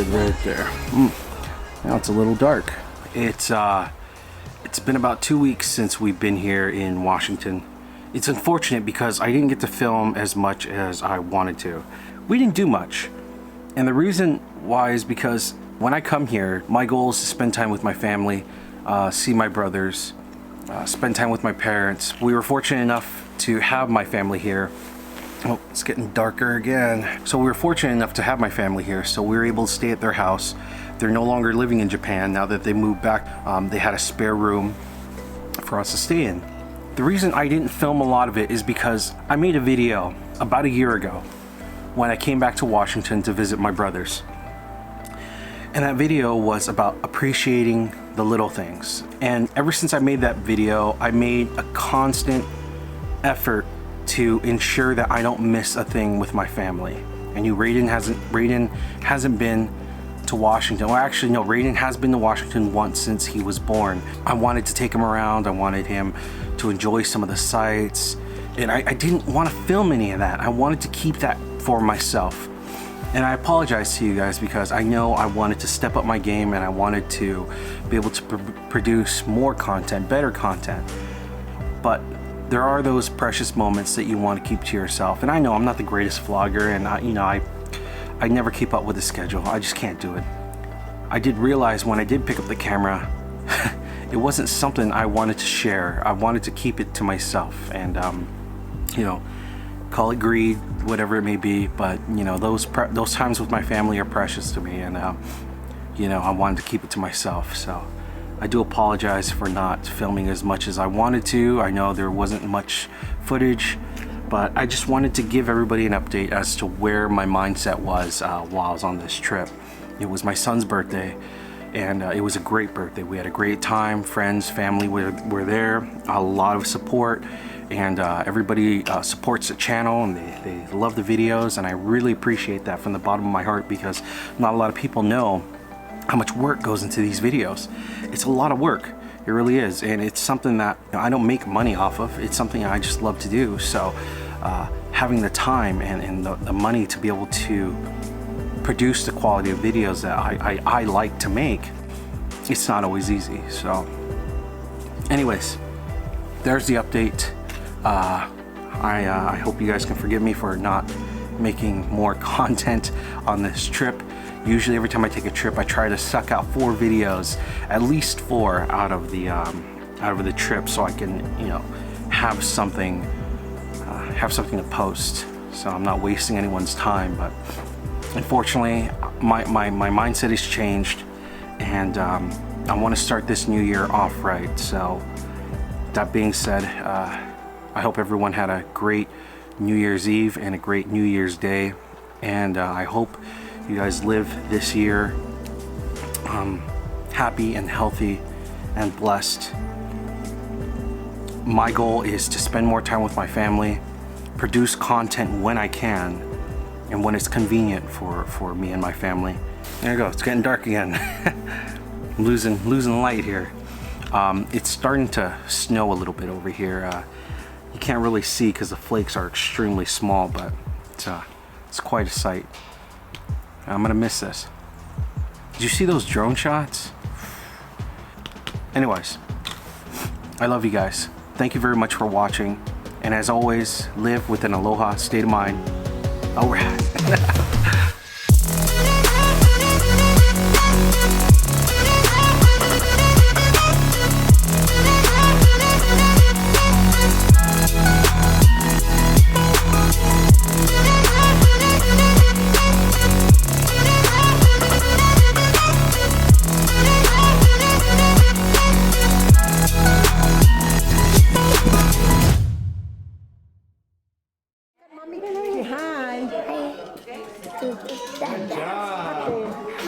good right there. Now it's a little dark. It's been about 2 weeks since we've been here in Washington. It's unfortunate because I didn't get to film as much as I wanted to. We didn't do much. And the reason why is because when I come here, my goal is to spend time with my family, see my brothers, spend time with my parents. We were fortunate enough to have my family here. Oh, it's getting darker again. So we were fortunate enough to have my family here, so we were able to stay at their house. They're no longer living in Japan now that they moved back. They had a spare room for us to stay in. The reason I didn't film a lot of it is because I made a video about a year ago when I came back to Washington to visit my brothers. And that video was about appreciating the little things. And ever since I made that video, I made a constant effort to ensure that I don't miss a thing with my family. And Raiden hasn't been to Washington. Well, actually, no, Raiden has been to Washington once since he was born. I wanted to take him around. I wanted him to enjoy some of the sights. And I didn't want to film any of that. I wanted to keep that for myself. And I apologize to you guys because I know I wanted to step up my game and I wanted to be able to produce more content, better content. But there are those precious moments that you want to keep to yourself. And I know I'm not the greatest vlogger, and I never keep up with the schedule. I just can't do it. I did realize when I did pick up the camera, it wasn't something I wanted to share. I wanted to keep it to myself, and call it greed, whatever it may be. But those times with my family are precious to me, and I wanted to keep it to myself. So I do apologize for not filming as much as I wanted to. I know there wasn't much footage, but I just wanted to give everybody an update as to where my mindset was while I was on this trip. It was my son's birthday, and it was a great birthday. We had a great time. Friends, family were there. A lot of support, and everybody supports the channel, and they love the videos, and I really appreciate that from the bottom of my heart, because not a lot of people know how much work goes into these videos. It's a lot of work. It really is, and it's something that I don't make money off of. It's something I just love to do. So having the time and the money to be able to produce the quality of videos that I like to make, it's not always easy. So anyways, there's the update. I hope you guys can forgive me for not making more content on this trip. Usually every time I take a trip, I try to suck out 4 videos, at least 4 out of the trip, so I can have something to post, so I'm not wasting anyone's time. But unfortunately, my mindset has changed, and I want to start this new year off right. So that being said, I hope everyone had a great New Year's Eve and a great New Year's Day, and I hope you guys live this year happy and healthy and blessed. My goal is to spend more time with my family, produce content when I can and when it's convenient for me and my family. There you go, it's getting dark again. I'm losing light here. It's starting to snow a little bit over here. You can't really see because the flakes are extremely small, but it's quite a sight. I'm gonna miss this. Did you see those drone shots? Anyways, I love you guys. Thank you very much for watching. And as always, live with an aloha state of mind. Alright. Hi. Good job.